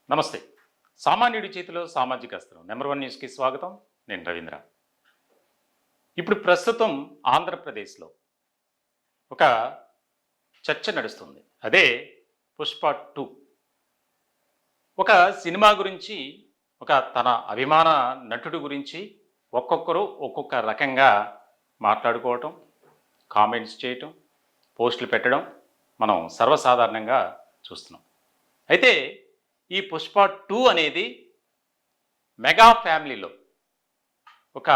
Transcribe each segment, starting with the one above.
నమస్తే. సామాన్యుడి చేతిలో సామాజిక అస్త్రం నెంబర్ 1 న్యూస్కి స్వాగతం. నేను రవీంద్ర. ఇప్పుడు ప్రస్తుతం ఆంధ్రప్రదేశ్లో ఒక చర్చ నడుస్తుంది. అదే పుష్ప 2. ఒక సినిమా గురించి, ఒక తన అభిమాన నటుడు గురించి ఒక్కొక్కరు ఒక్కొక్క రకంగా మాట్లాడుకోవటం, కామెంట్స్ చేయటం, పోస్టులు పెట్టడం మనం సర్వసాధారణంగా చూస్తున్నాం. అయితే ఈ పుష్ప 2 అనేది మెగా ఫ్యామిలీలో ఒక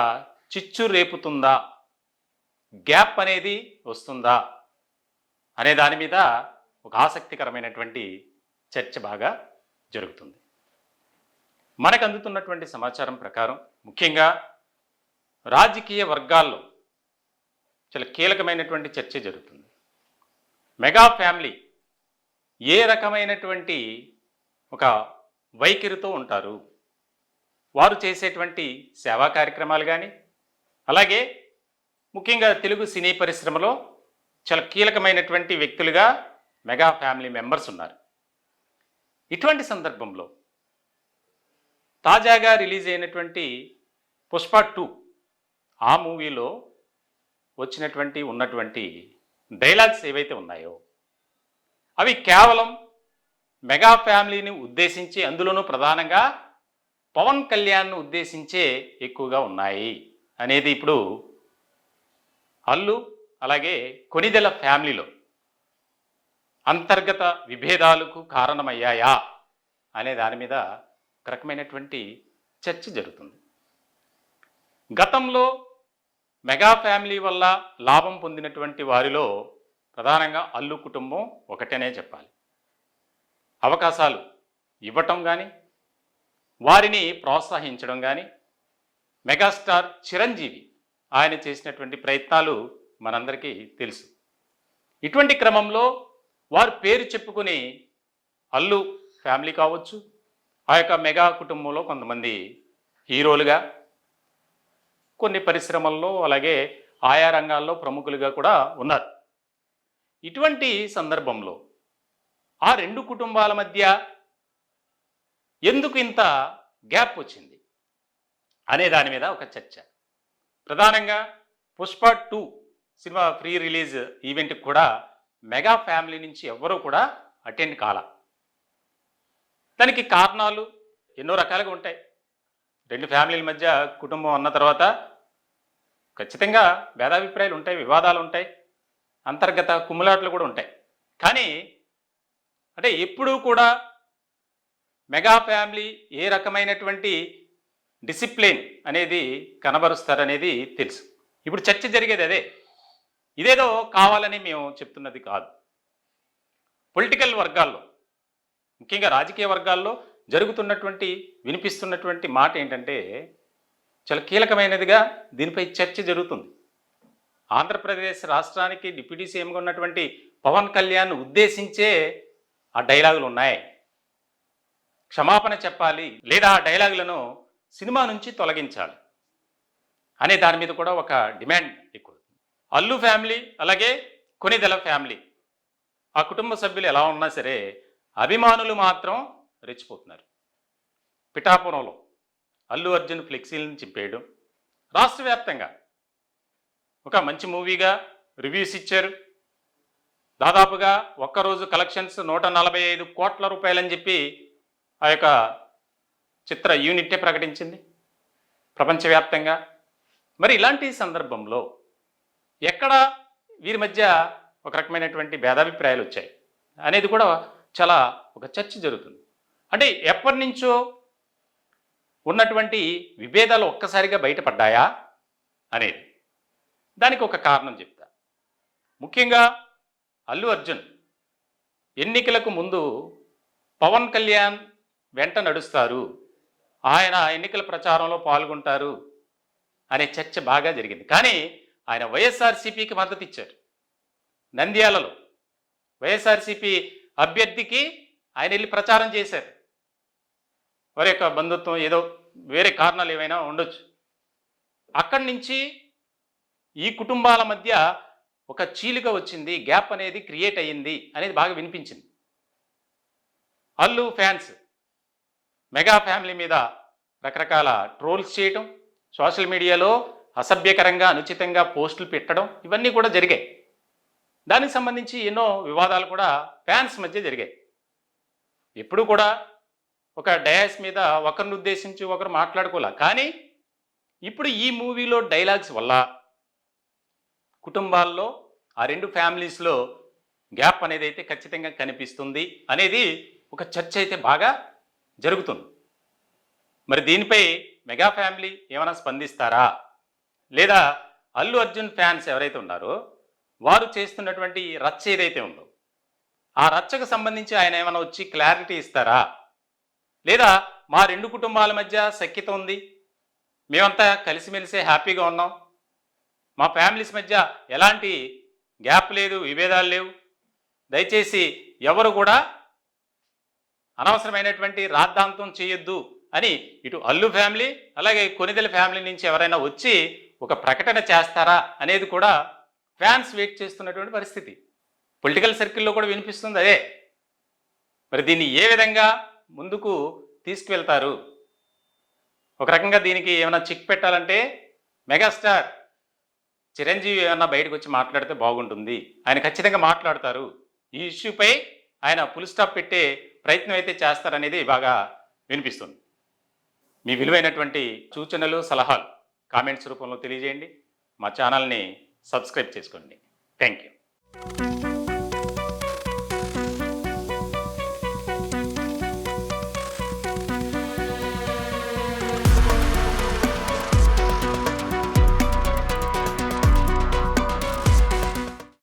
చిచ్చు రేపుతుందా, గ్యాప్ అనేది వస్తుందా అనే దాని మీద ఒక ఆసక్తికరమైనటువంటి చర్చ బాగా జరుగుతుంది. మనకు అందుతున్నటువంటి సమాచారం ప్రకారం ముఖ్యంగా రాజకీయ వర్గాల్లో చాలా కీలకమైనటువంటి చర్చ జరుగుతుంది. మెగా ఫ్యామిలీ ఏ రకమైనటువంటి ఒక వైఖరితో ఉంటారు, వారు చేసేటువంటి సేవా కార్యక్రమాలు కానీ, అలాగే ముఖ్యంగా తెలుగు సినీ పరిశ్రమలో చాలా కీలకమైనటువంటి వ్యక్తులుగా మెగా ఫ్యామిలీ మెంబర్స్ ఉన్నారు. ఇటువంటి సందర్భంలో తాజాగా రిలీజ్ అయినటువంటి పుష్ప 2 ఆ మూవీలో ఉన్నటువంటి డైలాగ్స్ ఏవైతే ఉన్నాయో అవి కేవలం మెగా ఫ్యామిలీని ఉద్దేశించి, అందులోనూ ప్రధానంగా పవన్ కళ్యాణ్ను ఉద్దేశించే ఎక్కువగా ఉన్నాయి అనేది ఇప్పుడు అల్లు అలాగే కొణిదెల ఫ్యామిలీలో అంతర్గత విభేదాలకు కారణమయ్యాయా అనే దాని మీద ఒక రకమైనటువంటి చర్చ జరుగుతుంది. గతంలో మెగా ఫ్యామిలీ వల్ల లాభం పొందినటువంటి వారిలో ప్రధానంగా అల్లు కుటుంబం ఒకటేనే చెప్పాలి. అవకాశాలు ఇవ్వటం కానీ, వారిని ప్రోత్సహించడం కానీ, మెగాస్టార్ చిరంజీవి ఆయన చేసినటువంటి ప్రయత్నాలు మనందరికీ తెలుసు. ఇటువంటి క్రమంలో వారు పేరు చెప్పుకుని అల్లు ఫ్యామిలీ కావచ్చు, ఆ యొక్క మెగా కుటుంబంలో కొంతమంది హీరోలుగా, కొన్ని పరిశ్రమల్లో అలాగే ఆయా రంగాల్లో ప్రముఖులుగా కూడా ఉన్నారు. ఇటువంటి సందర్భంలో ఆ రెండు కుటుంబాల మధ్య ఎందుకు ఇంత గ్యాప్ వచ్చింది అనే దాని మీద ఒక చర్చ. ప్రధానంగా పుష్ప 2 సినిమా ప్రీ రిలీజ్ ఈవెంట్కి కూడా మెగా ఫ్యామిలీ నుంచి ఎవ్వరూ కూడా అటెండ్ కాల. దానికి కారణాలు ఎన్నో రకాలుగా ఉంటాయి. రెండు ఫ్యామిలీల మధ్య కుటుంబం అన్న తర్వాత ఖచ్చితంగా భేదాభిప్రాయాలు ఉంటాయి, వివాదాలు ఉంటాయి, అంతర్గత కుమ్ములాట్లు కూడా ఉంటాయి. కానీ అంటే ఎప్పుడూ కూడా మెగా ఫ్యామిలీ ఏ రకమైనటువంటి డిసిప్లిన్ అనేది కనబరుస్తారనేది తెలుసు. ఇప్పుడు చర్చ జరిగేది అదే. ఇదేదో కావాలని మేము చెప్తున్నది కాదు. పొలిటికల్ వర్గాల్లో, ముఖ్యంగా రాజకీయ వర్గాల్లో వినిపిస్తున్నటువంటి మాట ఏంటంటే చాలా కీలకమైనదిగా దీనిపై చర్చ జరుగుతుంది. ఆంధ్రప్రదేశ్ రాష్ట్రానికి డిప్యూటీ సీఎంగా ఉన్నటువంటి పవన్ కళ్యాణ్ ఉద్దేశించే ఆ డైలాగులు ఉన్నాయి. క్షమాపణ చెప్పాలి, లేదా ఆ డైలాగులను సినిమా నుంచి తొలగించాలి అనే దాని మీద కూడా ఒక డిమాండ్ ఎక్కువ. అల్లు ఫ్యామిలీ అలాగే కొణిదెల ఫ్యామిలీ ఆ కుటుంబ సభ్యులు ఎలా ఉన్నా సరే అభిమానులు మాత్రం రెచ్చిపోతున్నారు. పిఠాపురంలో అల్లు అర్జున్ ఫ్లెక్సీలను చింపేయడం, రాష్ట్ర వ్యాప్తంగా ఒక మంచి మూవీగా రివ్యూస్ ఇచ్చారు. దాదాపుగా ఒక్కరోజు కలెక్షన్స్ 145 కోట్ల రూపాయలని చెప్పి ఆ యొక్క చిత్ర యూనిట్టే ప్రకటించింది ప్రపంచవ్యాప్తంగా. మరి ఇలాంటి సందర్భంలో ఎక్కడ వీరి మధ్య ఒక రకమైనటువంటి భేదాభిప్రాయాలు వచ్చాయి అనేది కూడా చాలా ఒక చర్చ జరుగుతుంది. అంటే ఎప్పటి నుంచో ఉన్నటువంటి విభేదాలు ఒక్కసారిగా బయటపడ్డాయా అనేది. దానికి ఒక కారణం చెప్తా. ముఖ్యంగా అల్లు అర్జున్ ఎన్నికలకు ముందు పవన్ కళ్యాణ్ వెంట నడుస్తారు, ఆయన ఎన్నికల ప్రచారంలో పాల్గొంటారు అనే చర్చ బాగా జరిగింది. కానీ ఆయన వైఎస్ఆర్సీపీకి మద్దతు ఇచ్చారు. నంద్యాలలో వైఎస్ఆర్సీపీ అభ్యర్థికి ఆయన వెళ్ళి ప్రచారం చేశారు. వారి యొక్క బంధుత్వం ఏదో వేరే కారణాలు ఏమైనా ఉండొచ్చు. అక్కడి నుంచి ఈ కుటుంబాల మధ్య ఒక చీలిక వచ్చింది, గ్యాప్ అనేది క్రియేట్ అయ్యింది అనేది బాగా వినిపించింది. అల్లు ఫ్యాన్స్ మెగా ఫ్యామిలీ మీద రకరకాల ట్రోల్స్ చేయటం, సోషల్ మీడియాలో అసభ్యకరంగా అనుచితంగా పోస్టులు పెట్టడం ఇవన్నీ కూడా జరిగాయి. దానికి సంబంధించి ఎన్నో వివాదాలు కూడా ఫ్యాన్స్ మధ్య జరిగాయి. ఎప్పుడు కూడా ఒక డయాస్ మీద ఒకరిని ఉద్దేశించి ఒకరు మాట్లాడుకోలే. కానీ ఇప్పుడు ఈ మూవీలో డైలాగ్స్ వల్ల కుటుంబాల్లో ఆ రెండు ఫ్యామిలీస్లో గ్యాప్ అనేది అయితే ఖచ్చితంగా కనిపిస్తుంది అనేది ఒక చర్చ అయితే బాగా జరుగుతుంది. మరి దీనిపై మెగా ఫ్యామిలీ ఏమైనా స్పందిస్తారా, లేదా అల్లు అర్జున్ ఫ్యాన్స్ ఎవరైతే ఉన్నారో వారు చేస్తున్నటువంటి రచ్చ ఏదైతే ఉందో ఆ రచ్చకు సంబంధించి ఆయన ఏమైనా వచ్చి క్లారిటీ ఇస్తారా, లేదా మా రెండు కుటుంబాల మధ్య సఖ్యత ఉంది, మేమంతా కలిసిమెలిసే హ్యాపీగా ఉన్నాం, మా ఫ్యామిలీస్ మధ్య ఎలాంటి గ్యాప్ లేదు, విభేదాలు లేవు, దయచేసి ఎవరు కూడా అనవసరమైనటువంటి రాద్ధాంతం చేయొద్దు అని ఇటు అల్లు ఫ్యామిలీ అలాగే కొనిదెల ఫ్యామిలీ నుంచి ఎవరైనా వచ్చి ఒక ప్రకటన చేస్తారా అనేది కూడా ఫ్యాన్స్ వెయిట్ చేస్తున్నటువంటి పరిస్థితి. పొలిటికల్ సర్కిల్లో కూడా వినిపిస్తుంది అదే. మరి దీన్ని ఏ విధంగా ముందుకు తీసుకువెళ్తారు? ఒక రకంగా దీనికి ఏమైనా చిక్ పెట్టాలంటే మెగాస్టార్ చిరంజీవి ఏమన్నా బయటకు వచ్చి మాట్లాడితే బాగుంటుంది. ఆయన ఖచ్చితంగా మాట్లాడతారు. ఈ ఇష్యూపై ఆయన ఫుల్ స్టాప్ పెట్టే ప్రయత్నం అయితే చేస్తారనేది బాగా వినిపిస్తుంది. మీ విలువైనటువంటి సూచనలు సలహాలు కామెంట్స్ రూపంలో తెలియజేయండి. మా ఛానల్ని సబ్స్క్రైబ్ చేసుకోండి. Thank you.